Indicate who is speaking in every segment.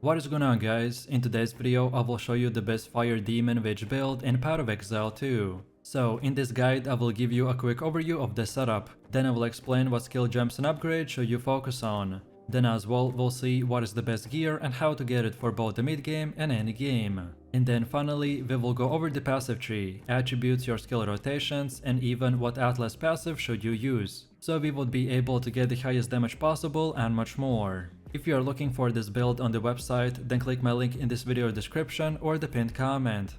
Speaker 1: What is going on, guys? In today's video I will show you the best fire demon witch build in Path of Exile 2. So in this guide I will give you a quick overview of the setup, then I will explain what skill gems and upgrades should you focus on. Then as well we'll see what is the best gear and how to get it for both the mid game and end game. And then finally we will go over the passive tree, attributes, your skill rotations, and even what Atlas passive should you use, so we would be able to get the highest damage possible and much more. If you are looking for this build on the website, then click my link in this video description or the pinned comment.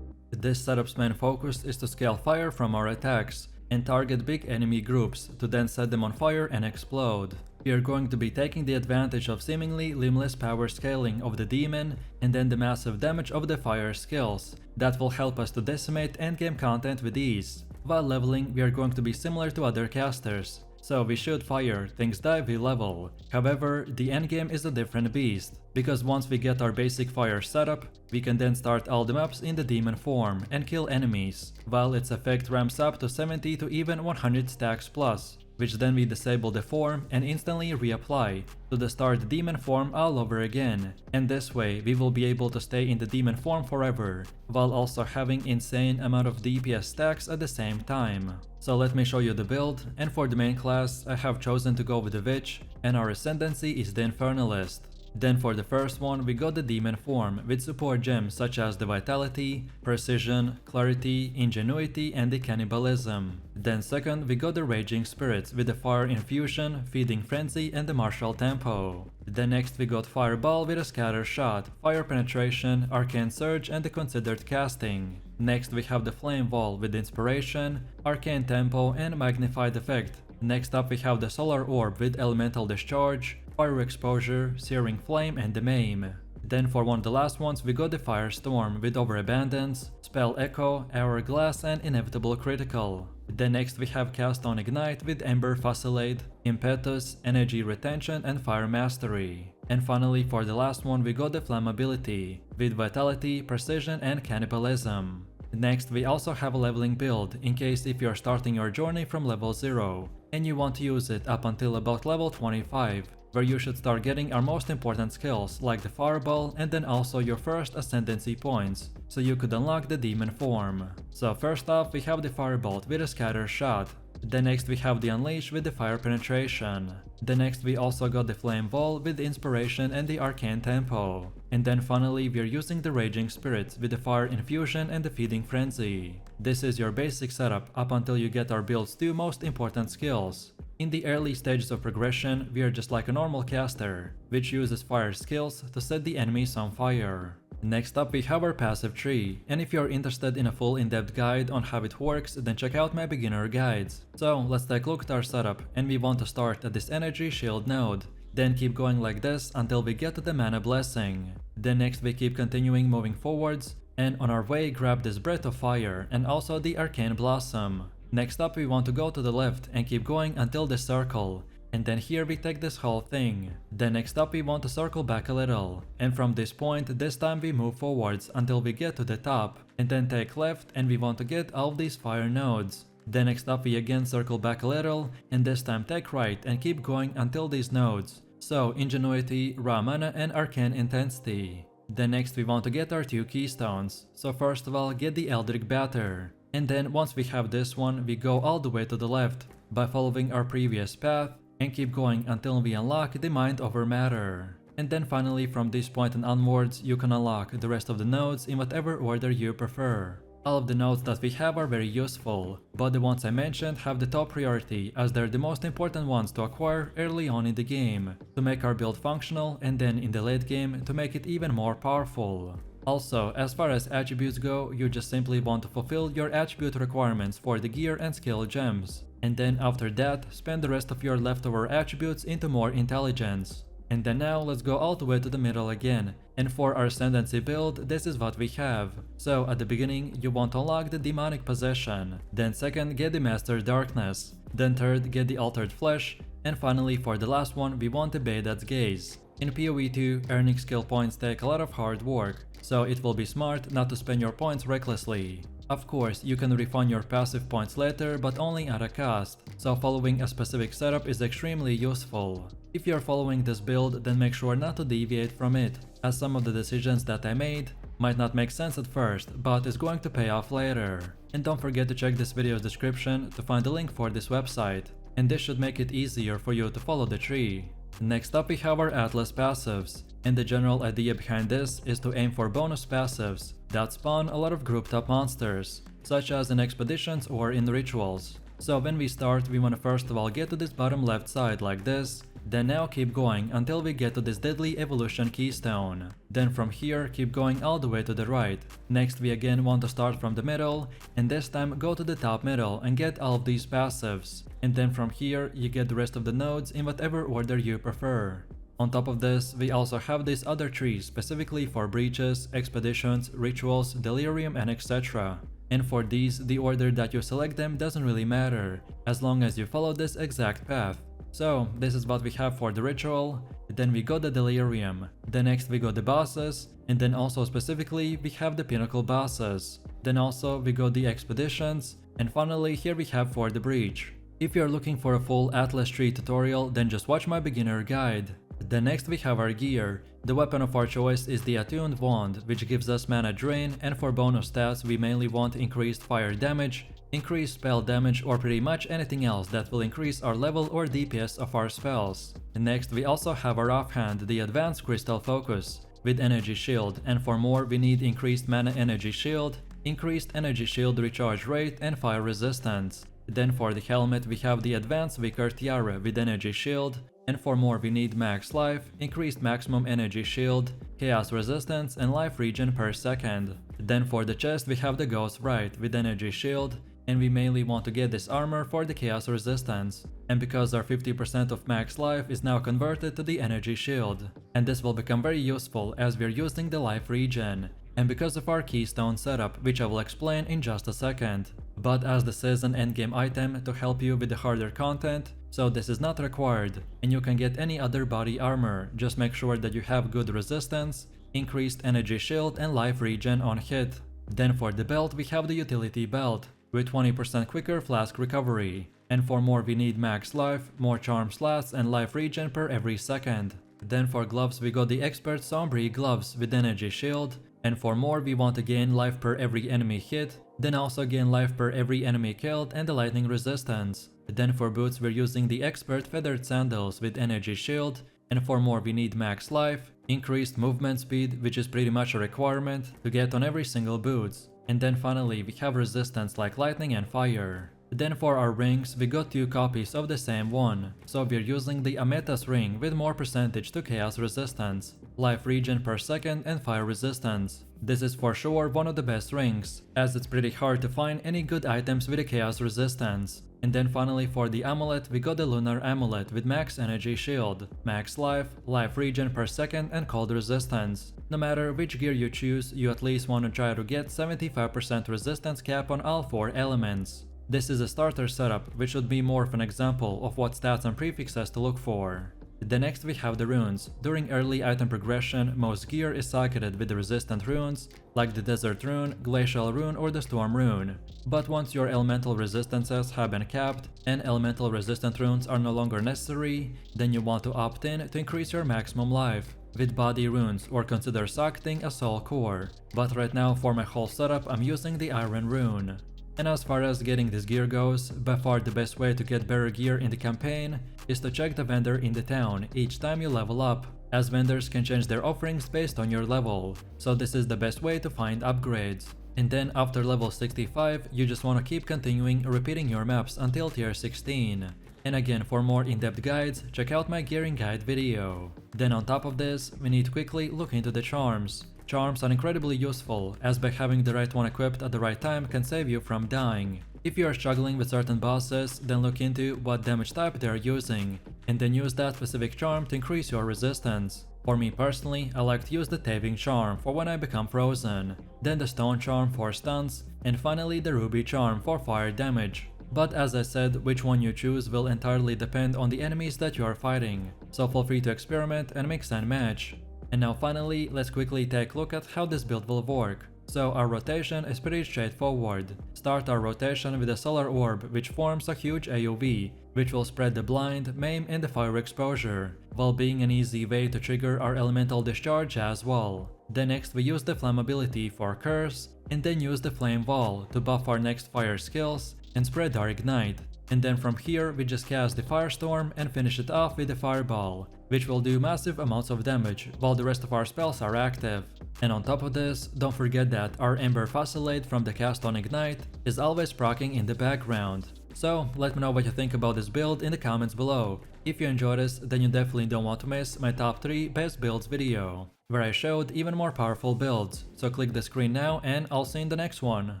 Speaker 1: This setup's main focus is to scale fire from our attacks and target big enemy groups to then set them on fire and explode. We are going to be taking the advantage of seemingly limitless power scaling of the demon and then the massive damage of the fire skills that will help us to decimate endgame content with ease. While leveling, we are going to be similar to other casters, so we should fire, things die, we level. However, the endgame is a different beast, because once we get our basic fire setup, we can then start all the maps in the demon form and kill enemies, while its effect ramps up to 70 to even 100 stacks plus, which then we disable the form and instantly reapply to the start demon form all over again, and this way we will be able to stay in the demon form forever, while also having insane amount of DPS stacks at the same time. So let me show you the build, and for the main class I have chosen to go with the witch, and our Ascendancy is the Infernalist. Then for the first one we got the demon form with support gems such as the Vitality, Precision, Clarity, Ingenuity and the Cannibalism. Then second we got the Raging Spirits with the Fire Infusion, Feeding Frenzy and the Martial Tempo. Then next we got Fireball with a Scatter Shot, Fire Penetration, Arcane Surge and the Considered Casting. Next we have the Flame Wall with Inspiration, Arcane Tempo and Magnified Effect. Next up we have the Solar Orb with Elemental Discharge, Fire Exposure, Searing Flame and the Maim. Then for one of the last ones we got the Firestorm with Overabundance, Spell Echo, Hourglass and Inevitable Critical. Then next we have Cast on Ignite with Ember Facilate, Impetus, Energy Retention and Fire Mastery. And finally for the last one we got the Flammability with Vitality, Precision and Cannibalism. Next we also have a leveling build in case if you are starting your journey from level 0 and you want to use it up until about level 25, where you should start getting our most important skills like the Fireball and then also your first Ascendancy points, so you could unlock the demon form. So first off we have the Firebolt with a Scatter Shot. Then next we have the Unleash with the Fire Penetration. Then next we also got the Flame Wall with the Inspiration and the Arcane Tempo. And then finally we are using the Raging Spirits with the Fire Infusion and the Feeding Frenzy. This is your basic setup up until you get our build's two most important skills. In the early stages of progression we are just like a normal caster, which uses fire skills to set the enemies on fire. Next up we have our passive tree, and if you are interested in a full in-depth guide on how it works, then check out my beginner guides. So let's take a look at our setup, and we want to start at this energy shield node. Then keep going like this until we get to the mana blessing. Then next we keep continuing moving forwards, and on our way grab this breath of fire and also the arcane blossom. Next up we want to go to the left and keep going until this circle. And then here we take this whole thing. Then next up we want to circle back a little, and from this point this time we move forwards until we get to the top, and then take left and we want to get all of these fire nodes. Then next up we again circle back a little, and this time take right and keep going until these nodes. So Ingenuity, Raw Mana and Arcane Intensity. Then next we want to get our two keystones, so first of all get the Eldritch Batter. And then once we have this one we go all the way to the left by following our previous path and keep going until we unlock the Mind over Matter. And then finally from this point and onwards you can unlock the rest of the nodes in whatever order you prefer. All of the nodes that we have are very useful, but the ones I mentioned have the top priority as they're the most important ones to acquire early on in the game to make our build functional, and then in the late game to make it even more powerful. Also, as far as attributes go, you just simply want to fulfill your attribute requirements for the gear and skill gems. And then after that, spend the rest of your leftover attributes into more intelligence. And then now let's go all the way to the middle again, and for our Ascendancy build this is what we have. So at the beginning you want to unlock the Demonic Possession, then second get the Master Darkness, then third get the Altered Flesh, and finally for the last one we want the Baydad's Gaze. In PoE 2, earning skill points take a lot of hard work, so it will be smart not to spend your points recklessly. Of course, you can refund your passive points later, but only at a cost, so following a specific setup is extremely useful. If you're following this build, then make sure not to deviate from it, as some of the decisions that I made might not make sense at first, but is going to pay off later. And don't forget to check this video's description to find the link for this website, and this should make it easier for you to follow the tree. Next up we have our Atlas passives, and the general idea behind this is to aim for bonus passives that spawn a lot of grouped up monsters, such as in expeditions or in rituals. So when we start, we want to first of all get to this bottom left side like this, then now keep going until we get to this deadly evolution keystone. Then from here keep going all the way to the right. Next we again want to start from the middle, and this time go to the top middle and get all of these passives. And then from here you get the rest of the nodes in whatever order you prefer. On top of this, we also have these other trees specifically for breaches, expeditions, rituals, delirium and etc. And for these, the order that you select them doesn't really matter, as long as you follow this exact path. So this is what we have for the ritual, then we got the delirium, then next we got the bosses, and then also specifically we have the pinnacle bosses. Then also we got the expeditions, and finally here we have for the breach. If you're looking for a full Atlas tree tutorial, then just watch my beginner guide. Then next we have our gear. The weapon of our choice is the attuned wand, which gives us mana drain, and for bonus stats we mainly want increased fire damage, increased spell damage, or pretty much anything else that will increase our level or DPS of our spells. Next we also have our offhand, the advanced crystal focus, with energy shield, and for more we need increased mana energy shield, increased energy shield recharge rate, and fire resistance. Then for the helmet we have the advanced wicker tiara with energy shield, and for more we need max life, increased maximum energy shield, chaos resistance and life regen per second. Then for the chest we have the ghost right with energy shield, and we mainly want to get this armor for the chaos resistance, and because our 50% of max life is now converted to the energy shield, and this will become very useful as we're using the life regen, and because of our keystone setup, which I will explain in just a second. But as this is an endgame item to help you with the harder content, so this is not required, and you can get any other body armor, just make sure that you have good resistance, increased energy shield and life regen on hit. Then for the belt we have the utility belt, with 20% quicker flask recovery, and for more we need max life, more charm slots and life regen per every second. Then for gloves we got the expert Sombri gloves with energy shield, and for more we want to gain life per every enemy hit, then also gain life per every enemy killed and the lightning resistance. Then for boots we're using the expert feathered sandals with energy shield, and for more we need max life, increased movement speed, which is pretty much a requirement to get on every single boots, and then finally we have resistance like lightning and fire. Then for our rings we got 2 copies of the same one, so we're using the Amethyst ring with more percentage to chaos resistance, life regen per second and fire resistance. This is for sure one of the best rings, as it's pretty hard to find any good items with a chaos resistance. And then finally for the amulet we got the lunar amulet with max energy shield, max life, life regen per second and cold resistance. No matter which gear you choose, you at least want to try to get 75% resistance cap on all 4 elements. This is a starter setup, which should be more of an example of what stats and prefixes to look for. Then next we have the runes. During early item progression, most gear is socketed with the resistant runes, like the desert rune, glacial rune or the storm rune. But once your elemental resistances have been capped, and elemental resistant runes are no longer necessary, then you want to opt in to increase your maximum life with body runes, or consider socketing a soul core. But right now for my whole setup I'm using the iron rune. And as far as getting this gear goes, by far the best way to get better gear in the campaign is to check the vendor in the town each time you level up, as vendors can change their offerings based on your level, so this is the best way to find upgrades. And then after level 65, you just want to keep continuing repeating your maps until tier 16. And again, for more in-depth guides, check out my gearing guide video. Then on top of this, we need to quickly look into the charms. Charms are incredibly useful, as by having the right one equipped at the right time can save you from dying. If you are struggling with certain bosses, then look into what damage type they are using, and then use that specific charm to increase your resistance. For me personally, I like to use the Taving charm for when I become frozen, then the Stone charm for stuns, and finally the Ruby charm for fire damage. But as I said, which one you choose will entirely depend on the enemies that you are fighting, so feel free to experiment and mix and match. And now finally, let's quickly take a look at how this build will work. So our rotation is pretty straightforward. Start our rotation with a solar orb which forms a huge AoV, which will spread the blind, maim and the fire exposure, while being an easy way to trigger our elemental discharge as well. Then next we use the flammability for curse, and then use the flame wall to buff our next fire skills and spread our ignite. And then from here we just cast the firestorm and finish it off with the fireball, which will do massive amounts of damage while the rest of our spells are active. And on top of this, don't forget that our Ember Facillate from the cast on Ignite is always proccing in the background. So let me know what you think about this build in the comments below. If you enjoyed this, then you definitely don't want to miss my top 3 best builds video, where I showed even more powerful builds. So click the screen now and I'll see you in the next one.